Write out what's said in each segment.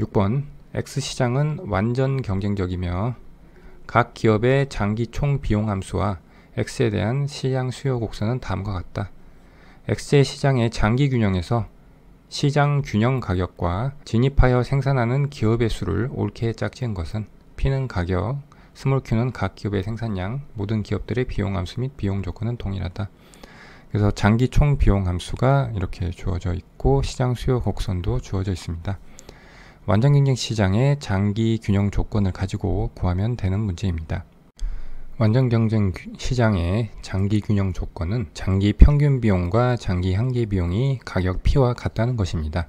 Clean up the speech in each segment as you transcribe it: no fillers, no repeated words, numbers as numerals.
6번 X시장은 완전 경쟁적이며 각 기업의 장기 총 비용 함수와 X에 대한 시장 수요 곡선은 다음과 같다. X의 시장의 장기 균형에서 시장 균형 가격과 진입하여 생산하는 기업의 수를 옳게 짝지은 것은 P는 가격, 스몰 q는 각 기업의 생산량, 모든 기업들의 비용 함수 및 비용 조건은 동일하다. 그래서 장기 총 비용 함수가 이렇게 주어져 있고 시장 수요 곡선도 주어져 있습니다. 완전 경쟁 시장의 장기 균형 조건을 가지고 구하면 되는 문제입니다. 완전 경쟁 시장의 장기 균형 조건은 장기 평균 비용과 장기 한계 비용이 가격 P와 같다는 것입니다.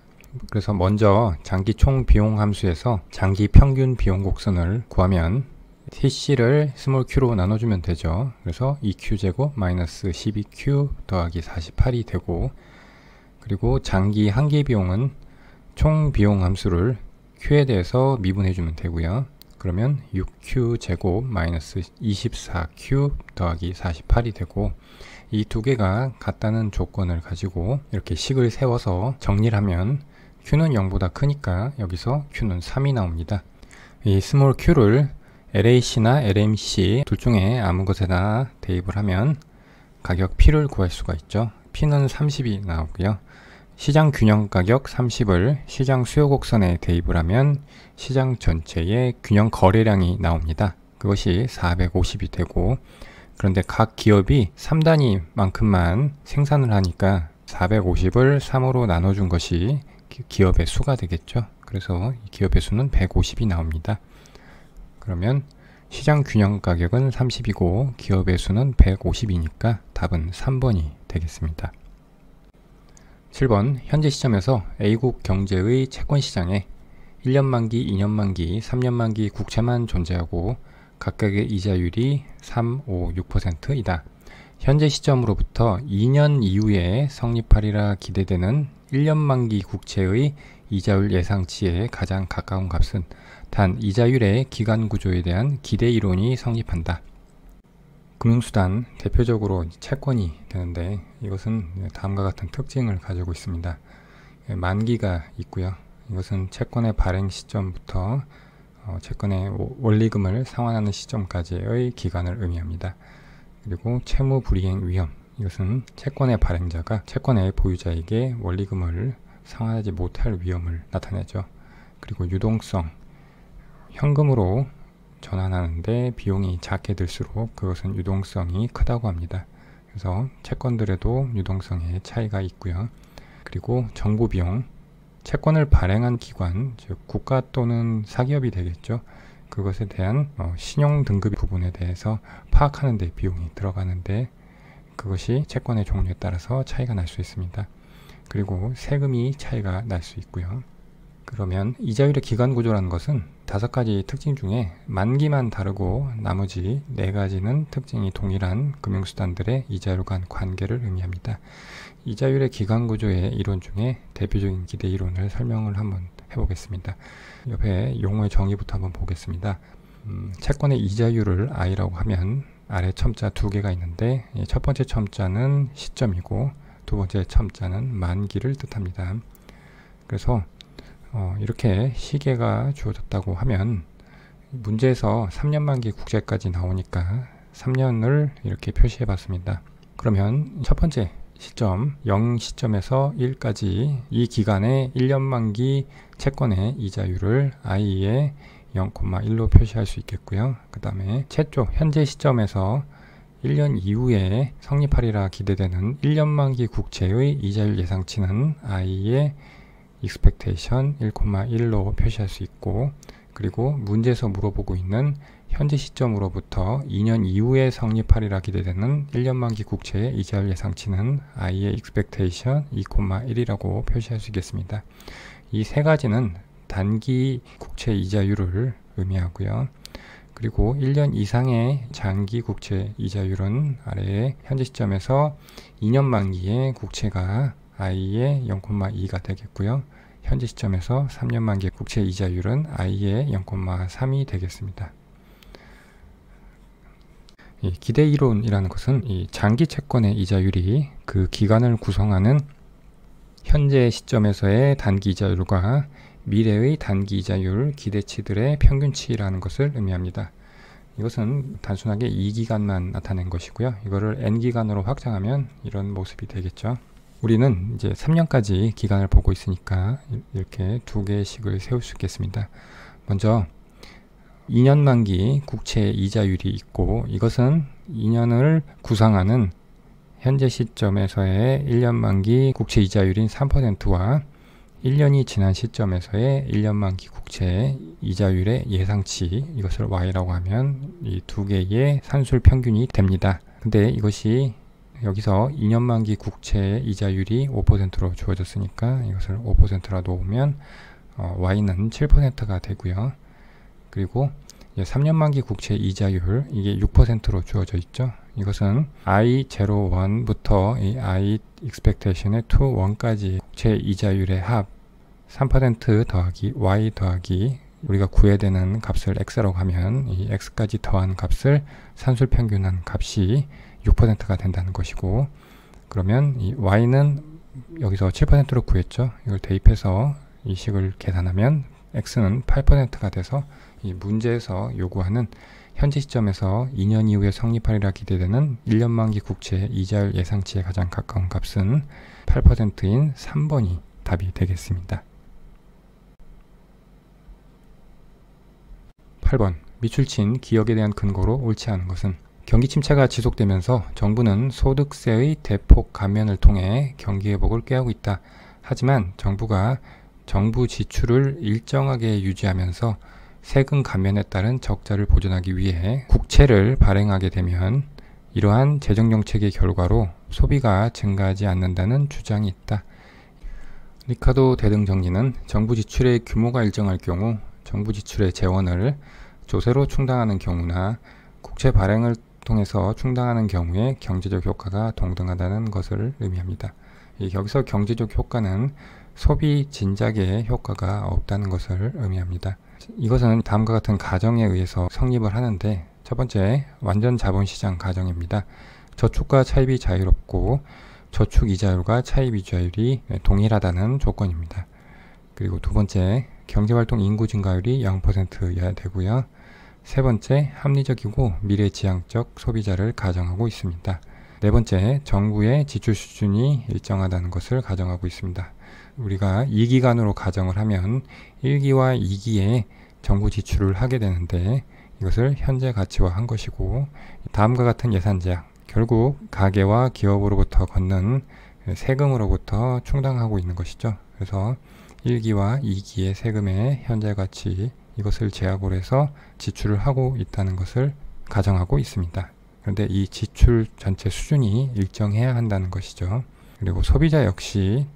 그래서 먼저 장기 총 비용 함수에서 장기 평균 비용 곡선을 구하면 TC를 스몰 q로 나눠주면 되죠. 그래서 2q제곱 마이너스 12q 더하기 48이 되고, 그리고 장기 한계 비용은 총 비용 함수를 q에 대해서 미분해주면 되고요. 그러면 6q제곱 마이너스 24q 더하기 48이 되고, 이 두 개가 같다는 조건을 가지고 이렇게 식을 세워서 정리를 하면 q는 0보다 크니까 여기서 q는 3이 나옵니다. 이 스몰 q를 LAC나 LMC 둘 중에 아무 것에나 대입을 하면 가격 P를 구할 수가 있죠. P는 30이 나오고요. 시장 균형 가격 30을 시장 수요 곡선에 대입을 하면 시장 전체의 균형 거래량이 나옵니다. 그것이 450이 되고, 그런데 각 기업이 3단위만큼만 생산을 하니까 450을 3으로 나눠준 것이 기업의 수가 되겠죠. 그래서 이 기업의 수는 150이 나옵니다. 그러면 시장 균형 가격은 30이고 기업의 수는 150이니까 답은 3번이 되겠습니다. 7번 현재 시점에서 A국 경제의 채권시장에 1년 만기, 2년 만기, 3년 만기 국채만 존재하고 각각의 이자율이 3, 5, 6%이다. 현재 시점으로부터 2년 이후에 성립하리라 기대되는 1년 만기 국채의 이자율 예상치에 가장 가까운 값은 단 이자율의 기간 구조에 대한 기대 이론이 성립한다. 금융수단 대표적으로 채권이 되는데 이것은 다음과 같은 특징을 가지고 있습니다. 만기가 있고요. 이것은 채권의 발행 시점부터 채권의 원리금을 상환하는 시점까지의 기간을 의미합니다. 그리고 채무 불이행 위험, 이것은 채권의 발행자가 채권의 보유자에게 원리금을 상환하지 못할 위험을 나타내죠. 그리고 유동성, 현금으로 전환하는데 비용이 작게 들수록 그것은 유동성이 크다고 합니다. 그래서 채권들에도 유동성의 차이가 있고요. 그리고 정부 비용, 채권을 발행한 기관, 즉 국가 또는 사기업이 되겠죠. 그것에 대한 신용 등급 부분에 대해서 파악하는 데 비용이 들어가는데 그것이 채권의 종류에 따라서 차이가 날 수 있습니다. 그리고 세금이 차이가 날 수 있고요. 그러면 이자율의 기간 구조라는 것은 5가지 특징 중에 만기만 다르고 나머지 4가지는 특징이 동일한 금융수단들의 이자율 간 관계를 의미합니다. 이자율의 기간 구조의 이론 중에 대표적인 기대 이론을 설명을 한번 해보겠습니다. 옆에 용어의 정의부터 한번 보겠습니다. 채권의 이자율을 I라고 하면 아래 첨자 2개가 있는데 첫 번째 첨자는 시점이고 두 번째 첨자는 만기를 뜻합니다. 그래서 이렇게 시계가 주어졌다고 하면 문제에서 3년 만기 국채까지 나오니까 3년을 이렇게 표시해 봤습니다. 그러면 첫 번째 시점 0 시점에서 1까지 이 기간에 1년 만기 채권의 이자율을 I의 0,1로 표시할 수 있겠고요. 그 다음에 최초 현재 시점에서 1년 이후에 성립하리라 기대되는 1년 만기 국채의 이자율 예상치는 I의 expectation 1,1로 표시할 수 있고, 그리고 문제에서 물어보고 있는 현재 시점으로부터 2년 이후에 성립하리라 기대되는 1년 만기 국채의 이자율 예상치는 I의 expectation 2,1이라고 표시할 수 있겠습니다. 이 세 가지는 단기 국채 이자율을 의미하고요. 그리고 1년 이상의 장기 국채 이자율은 아래에 현재 시점에서 2년 만기의 국채가 I의 0,2가 되겠고요. 현재 시점에서 3년 만기 국채 이자율은 I의 0,3이 되겠습니다. 이 기대 이론이라는 것은 이 장기 채권의 이자율이 그 기간을 구성하는 현재 시점에서의 단기 이자율과 미래의 단기 이자율 기대치들의 평균치라는 것을 의미합니다. 이것은 단순하게 2기간만 나타낸 것이고요. 이거를 n기간으로 확장하면 이런 모습이 되겠죠. 우리는 이제 3년까지 기간을 보고 있으니까 이렇게 두 개씩을 세울 수 있겠습니다. 먼저 2년 만기 국채 이자율이 있고, 이것은 2년을 구상하는 현재 시점에서의 1년 만기 국채 이자율인 3%와 1년이 지난 시점에서의 1년 만기 국채 이자율의 예상치, 이것을 y라고 하면 이 두 개의 산술 평균이 됩니다. 근데 이것이 여기서 2년 만기 국채 이자율이 5%로 주어졌으니까 이것을 5%라 놓으면 y는 7%가 되고요. 그리고 3년 만기 국채 이자율, 이게 6%로 주어져 있죠. 이것은 I01부터 이 I expectation의 to 1까지 국채 이자율의 합 3% 더하기 y 더하기 우리가 구해야 되는 값을 x라고 하면 이 x까지 더한 값을 산술평균한 값이 6%가 된다는 것이고, 그러면 이 y는 여기서 7%로 구했죠. 이걸 대입해서 이 식을 계산하면 x는 8%가 돼서 이 문제에서 요구하는 현재 시점에서 2년 이후에 성립하리라 기대되는 1년 만기 국채 이자율 예상치에 가장 가까운 값은 8%인 3번이 답이 되겠습니다. 8번. 미출친 기억에 대한 근거로 옳지 않은 것은? 경기 침체가 지속되면서 정부는 소득세의 대폭 감면을 통해 경기 회복을 꾀하고 있다. 하지만 정부가 정부 지출을 일정하게 유지하면서 세금 감면에 따른 적자를 보존하기 위해 국채를 발행하게 되면 이러한 재정정책의 결과로 소비가 증가하지 않는다는 주장이 있다. 리카도 대등정리는 정부 지출의 규모가 일정할 경우 정부 지출의 재원을 조세로 충당하는 경우나 국채 발행을 통해서 충당하는 경우에 경제적 효과가 동등하다는 것을 의미합니다. 여기서 경제적 효과는 소비 진작에 효과가 없다는 것을 의미합니다. 이것은 다음과 같은 가정에 의해서 성립을 하는데, 첫 번째, 완전 자본시장 가정입니다. 저축과 차입이 자유롭고 저축 이자율과 차입 이자율이 동일하다는 조건입니다. 그리고 두 번째, 경제활동 인구 증가율이 0%여야 되고요. 세 번째, 합리적이고 미래지향적 소비자를 가정하고 있습니다. 네 번째, 정부의 지출 수준이 일정하다는 것을 가정하고 있습니다. 우리가 2기간으로 가정을 하면 1기와 2기에 정부 지출을 하게 되는데, 이것을 현재 가치화한 것이고, 다음과 같은 예산 제약, 결국 가계와 기업으로부터 걷는 세금으로부터 충당하고 있는 것이죠. 그래서 1기와 2기의 세금의 현재 가치, 이것을 제약으로 해서 지출을 하고 있다는 것을 가정하고 있습니다. 그런데 이 지출 전체 수준이 일정해야 한다는 것이죠. 그리고 소비자 역시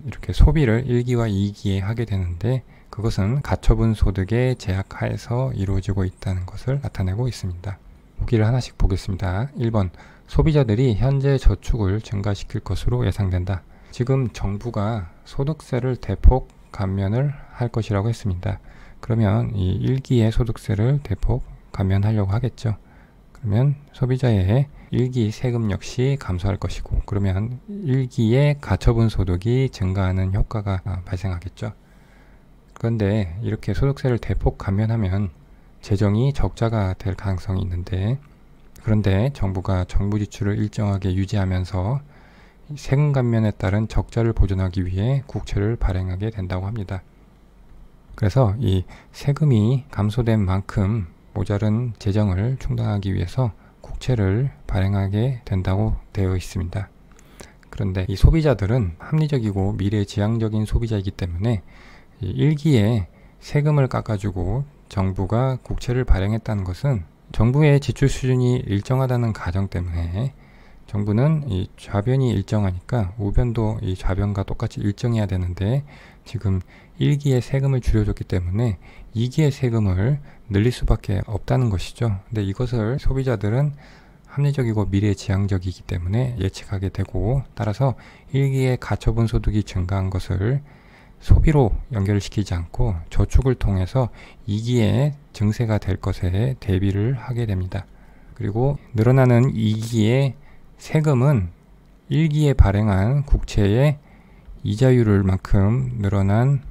이렇게 소비를 1기와 2기에 하게 되는데, 그것은 가처분 소득의 제약 하에서 이루어지고 있다는 것을 나타내고 있습니다. 보기를 하나씩 보겠습니다. 1번, 소비자들이 현재 저축을 증가시킬 것으로 예상된다. 지금 정부가 소득세를 대폭 감면을 할 것이라고 했습니다. 그러면 이 1기의 소득세를 대폭 감면하려고 하겠죠. 그러면 소비자의 1기 세금 역시 감소할 것이고, 그러면 1기의 가처분 소득이 증가하는 효과가 발생하겠죠. 그런데 이렇게 소득세를 대폭 감면하면 재정이 적자가 될 가능성이 있는데, 그런데 정부가 정부 지출을 일정하게 유지하면서 세금 감면에 따른 적자를 보존하기 위해 국채를 발행하게 된다고 합니다. 그래서 이 세금이 감소된 만큼 모자른 재정을 충당하기 위해서 국채를 발행하게 된다고 되어 있습니다. 그런데 이 소비자들은 합리적이고 미래지향적인 소비자이기 때문에 1기에 세금을 깎아주고 정부가 국채를 발행했다는 것은 정부의 지출 수준이 일정하다는 가정 때문에, 정부는 이 좌변이 일정하니까 우변도 이 좌변과 똑같이 일정해야 되는데, 지금 1기의 세금을 줄여줬기 때문에 2기의 세금을 늘릴 수밖에 없다는 것이죠. 근데 이것을 소비자들은 합리적이고 미래지향적이기 때문에 예측하게 되고, 따라서 1기의 가처분 소득이 증가한 것을 소비로 연결시키지 않고 저축을 통해서 2기에 증세가 될 것에 대비를 하게 됩니다. 그리고 늘어나는 2기의 세금은 1기에 발행한 국채의 이자율을 만큼 늘어난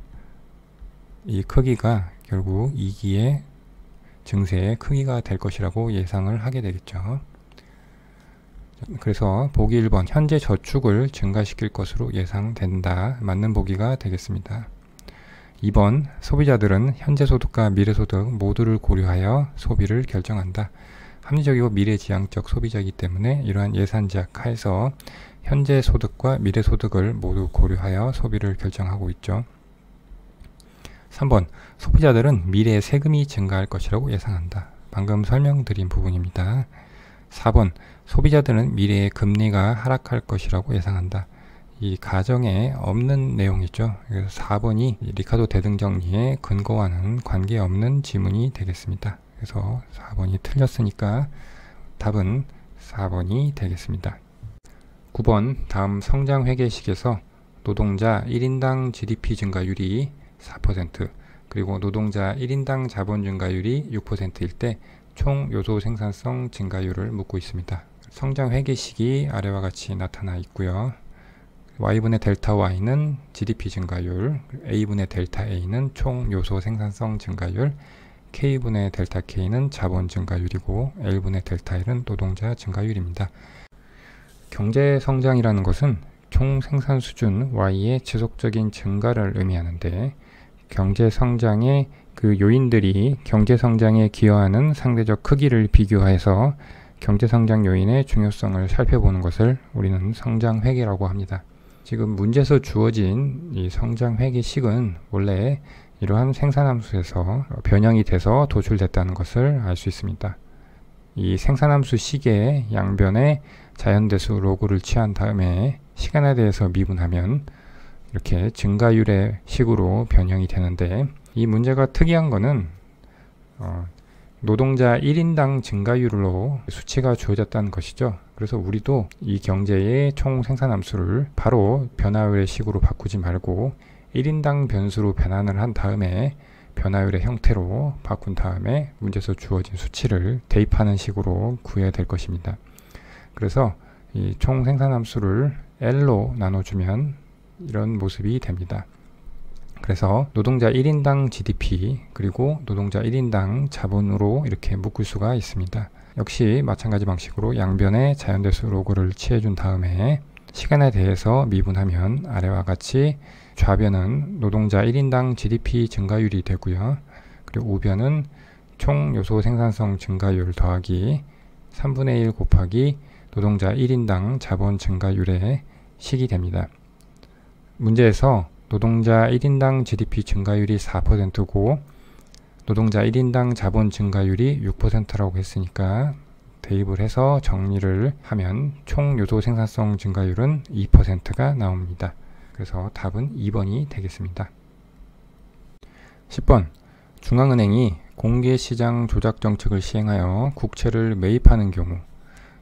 이 크기가 결국 2기의 증세의 크기가 될 것이라고 예상을 하게 되겠죠. 그래서 보기 1번 현재 저축을 증가시킬 것으로 예상된다. 맞는 보기가 되겠습니다. 2번 소비자들은 현재 소득과 미래 소득 모두를 고려하여 소비를 결정한다. 합리적이고 미래지향적 소비자이기 때문에 이러한 예산 제약 하에서 현재 소득과 미래 소득을 모두 고려하여 소비를 결정하고 있죠. 3번 소비자들은 미래에 세금이 증가할 것이라고 예상한다. 방금 설명드린 부분입니다. 4번 소비자들은 미래에 금리가 하락할 것이라고 예상한다. 이 가정에 없는 내용이죠. 그래서 4번이 리카도 대등정리에 근거와는 관계없는 지문이 되겠습니다. 그래서 4번이 틀렸으니까 답은 4번이 되겠습니다. 9번 다음 성장 회계식에서 노동자 1인당 GDP 증가율이 4% 그리고 노동자 1인당 자본 증가율이 6%일 때 총 요소 생산성 증가율을 묻고 있습니다. 성장 회계식이 아래와 같이 나타나 있고요. y분의 델타 y는 GDP 증가율, a분의 델타 a는 총 요소 생산성 증가율, k분의 델타 k는 자본 증가율이고 l분의 델타 l은 노동자 증가율입니다. 경제 성장이라는 것은 총 생산 수준 y의 지속적인 증가를 의미하는데 경제 성장의 그 요인들이 경제 성장에 기여하는 상대적 크기를 비교해서 경제 성장 요인의 중요성을 살펴보는 것을 우리는 성장 회계라고 합니다. 지금 문제에서 주어진 이 성장 회계식은 원래 이러한 생산함수에서 변형이 돼서 도출됐다는 것을 알 수 있습니다. 이 생산함수 식의 양변에 자연대수 로그를 취한 다음에 시간에 대해서 미분하면 이렇게 증가율의 식으로 변형이 되는데 이 문제가 특이한 거는 노동자 1인당 증가율로 수치가 주어졌다는 것이죠. 그래서 우리도 이 경제의 총 생산함수를 바로 변화율의 식으로 바꾸지 말고 1인당 변수로 변환을 한 다음에 변화율의 형태로 바꾼 다음에 문제에서 주어진 수치를 대입하는 식으로 구해야 될 것입니다. 그래서 이 총 생산함수를 L로 나눠주면 이런 모습이 됩니다. 그래서 노동자 1인당 GDP 그리고 노동자 1인당 자본으로 이렇게 묶을 수가 있습니다. 역시 마찬가지 방식으로 양변에 자연대수 로그를 취해준 다음에 시간에 대해서 미분하면 아래와 같이 좌변은 노동자 1인당 GDP 증가율이 되고요. 그리고 우변은 총 요소 생산성 증가율 더하기 3분의 1 곱하기 노동자 1인당 자본 증가율의 식이 됩니다. 문제에서 노동자 1인당 GDP 증가율이 4%고 노동자 1인당 자본 증가율이 6%라고 했으니까 대입을 해서 정리를 하면 총 요소 생산성 증가율은 2%가 나옵니다. 그래서 답은 2번이 되겠습니다. 10번 중앙은행이 공개시장 조작 정책을 시행하여 국채를 매입하는 경우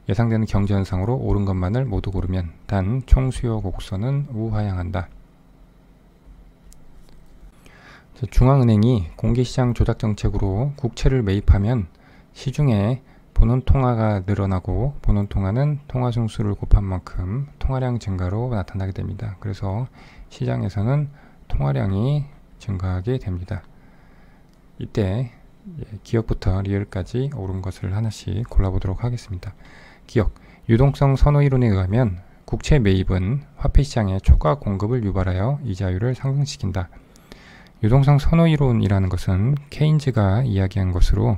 예상되는 경제현상으로 옳은 것만을 모두 고르면 단 총수요 곡선은 우하향한다. 중앙은행이 공개시장 조작 정책으로 국채를 매입하면 시중에 본원통화가 늘어나고 본원통화는 통화승수를 곱한 만큼 통화량 증가로 나타나게 됩니다. 그래서 시장에서는 통화량이 증가하게 됩니다. 이때 기억부터 리을까지 옳은 것을 하나씩 골라보도록 하겠습니다. 기억, 유동성 선호이론에 의하면 국채 매입은 화폐시장의 초과 공급을 유발하여 이자율을 상승시킨다. 유동성 선호이론이라는 것은 케인즈가 이야기한 것으로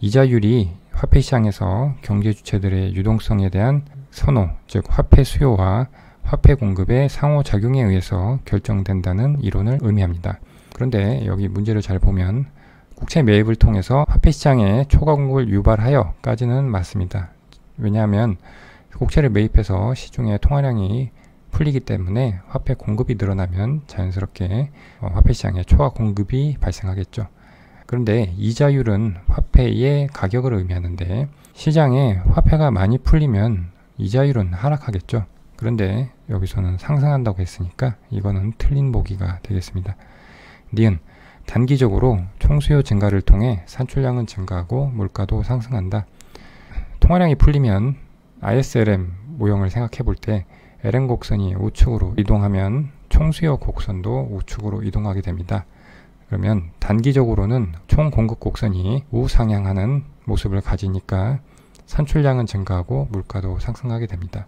이자율이 화폐시장에서 경제주체들의 유동성에 대한 선호, 즉 화폐 수요와 화폐 공급의 상호작용에 의해서 결정된다는 이론을 의미합니다. 그런데 여기 문제를 잘 보면 국채 매입을 통해서 화폐시장의 초과 공급을 유발하여까지는 맞습니다. 왜냐하면 국채를 매입해서 시중에 통화량이 풀리기 때문에 화폐 공급이 늘어나면 자연스럽게 화폐시장에 초과 공급이 발생하겠죠. 그런데 이자율은 화폐의 가격을 의미하는데 시장에 화폐가 많이 풀리면 이자율은 하락하겠죠. 그런데 여기서는 상승한다고 했으니까 이거는 틀린 보기가 되겠습니다. 니은 단기적으로 총수요 증가를 통해 산출량은 증가하고 물가도 상승한다. 통화량이 풀리면 ISLM 모형을 생각해 볼 때 LM 곡선이 우측으로 이동하면 총수요 곡선도 우측으로 이동하게 됩니다. 그러면 단기적으로는 총 공급 곡선이 우상향하는 모습을 가지니까 산출량은 증가하고 물가도 상승하게 됩니다.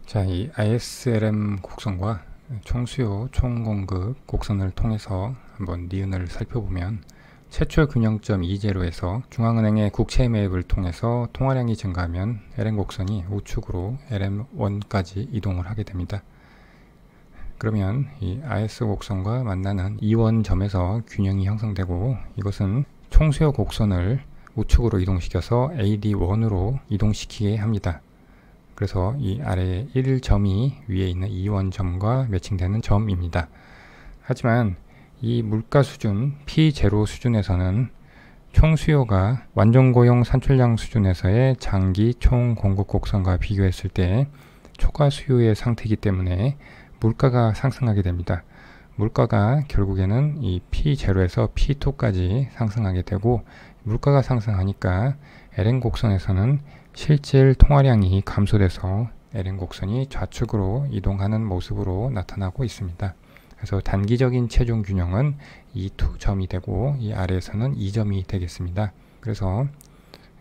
자, 이 ISLM 곡선과 총수요 총공급 곡선을 통해서 한번 니은을 살펴보면 최초 균형점 2제로에서 중앙은행의 국채 매입을 통해서 통화량이 증가하면 LM 곡선이 우측으로 LM1까지 이동을 하게 됩니다. 그러면 이 IS 곡선과 만나는 이원점에서 균형이 형성되고 이것은 총수요 곡선을 우측으로 이동시켜서 AD1으로 이동시키게 합니다. 그래서 이 아래에 1점이 위에 있는 이원점과 매칭되는 점입니다. 하지만 이 물가 수준 P0 수준에서는 총수요가 완전고용 산출량 수준에서의 장기 총 공급 곡선과 비교했을 때 초과 수요의 상태이기 때문에 물가가 상승하게 됩니다. 물가가 결국에는 이 P0에서 P2까지 상승하게 되고 물가가 상승하니까 LN 곡선에서는 실질 통화량이 감소돼서 LN 곡선이 좌측으로 이동하는 모습으로 나타나고 있습니다. 그래서 단기적인 체중 균형은 이 2점이 되고 이 아래에서는 2점이 되겠습니다. 그래서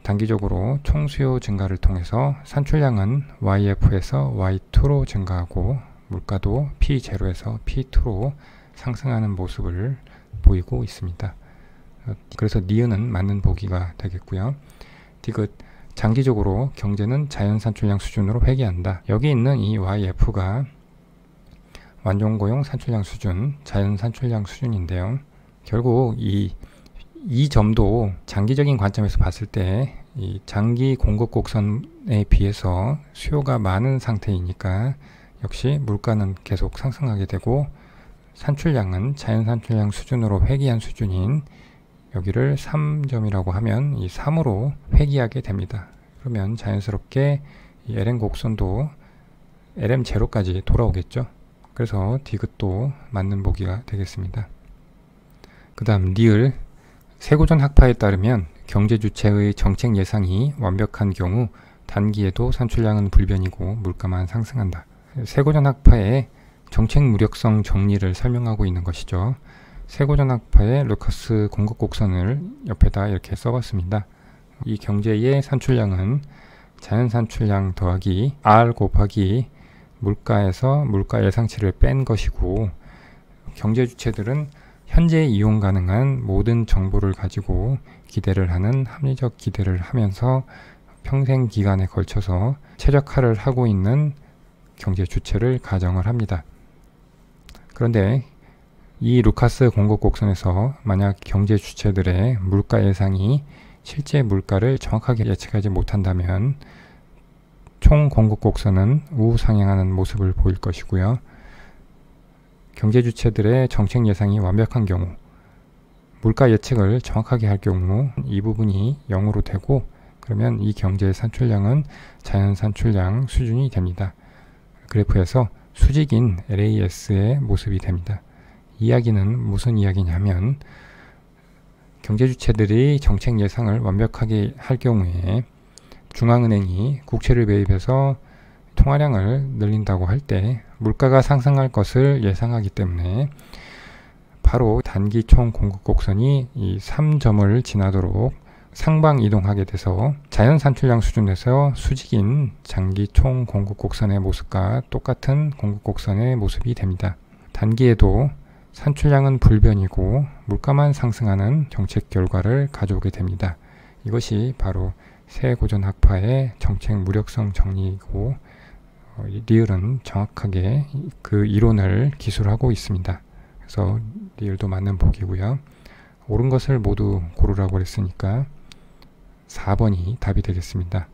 단기적으로 총수요 증가를 통해서 산출량은 YF에서 Y2로 증가하고 물가도 P0에서 P2로 상승하는 모습을 보이고 있습니다. 그래서 니은은 맞는 보기가 되겠고요. 디귿 장기적으로 경제는 자연산출량 수준으로 회귀한다. 여기 있는 이 YF가 완전고용 산출량 수준, 자연산출량 수준인데요. 결국 이 점도 장기적인 관점에서 봤을 때 이 장기 공급 곡선에 비해서 수요가 많은 상태이니까 역시 물가는 계속 상승하게 되고 산출량은 자연산출량 수준으로 회귀한 수준인 여기를 3점이라고 하면 이 3으로 회귀하게 됩니다. 그러면 자연스럽게 이 LM 곡선도 LM0까지 돌아오겠죠. 그래서 디귿도 맞는 보기가 되겠습니다. 그 다음 니을 세고전 학파에 따르면 경제 주체의 정책 예상이 완벽한 경우 단기에도 산출량은 불변이고 물가만 상승한다. 세고전 학파의 정책 무력성 정리를 설명하고 있는 것이죠. 세고전 학파의 루카스 공급 곡선을 옆에다 이렇게 써봤습니다. 이 경제의 산출량은 자연 산출량 더하기 R 곱하기 물가에서 물가 예상치를 뺀 것이고 경제 주체들은 현재 이용 가능한 모든 정보를 가지고 기대를 하는 합리적 기대를 하면서 평생 기간에 걸쳐서 최적화를 하고 있는 경제 주체를 가정을 합니다. 그런데 이 루카스 공급 곡선에서 만약 경제 주체들의 물가 예상이 실제 물가를 정확하게 예측하지 못한다면 총 공급 곡선은 우상향하는 모습을 보일 것이고요. 경제 주체들의 정책 예상이 완벽한 경우 물가 예측을 정확하게 할 경우 이 부분이 0으로 되고 그러면 이 경제의 산출량은 자연 산출량 수준이 됩니다. 그래프에서 수직인 LAS의 모습이 됩니다. 이야기는 무슨 이야기냐면 경제 주체들이 정책 예상을 완벽하게 할 경우에 중앙은행이 국채를 매입해서 통화량을 늘린다고 할 때 물가가 상승할 것을 예상하기 때문에 바로 단기 총 공급 곡선이 이 3점을 지나도록 상방 이동하게 돼서 자연 산출량 수준에서 수직인 장기 총 공급 곡선의 모습과 똑같은 공급 곡선의 모습이 됩니다. 단기에도 산출량은 불변이고 물가만 상승하는 정책 결과를 가져오게 됩니다. 이것이 바로 세고전 학파의 정책 무력성 정리이고 리을은 정확하게 그 이론을 기술하고 있습니다. 그래서 리을도 맞는 보기고요. 옳은 것을 모두 고르라고 했으니까 4번이 답이 되겠습니다.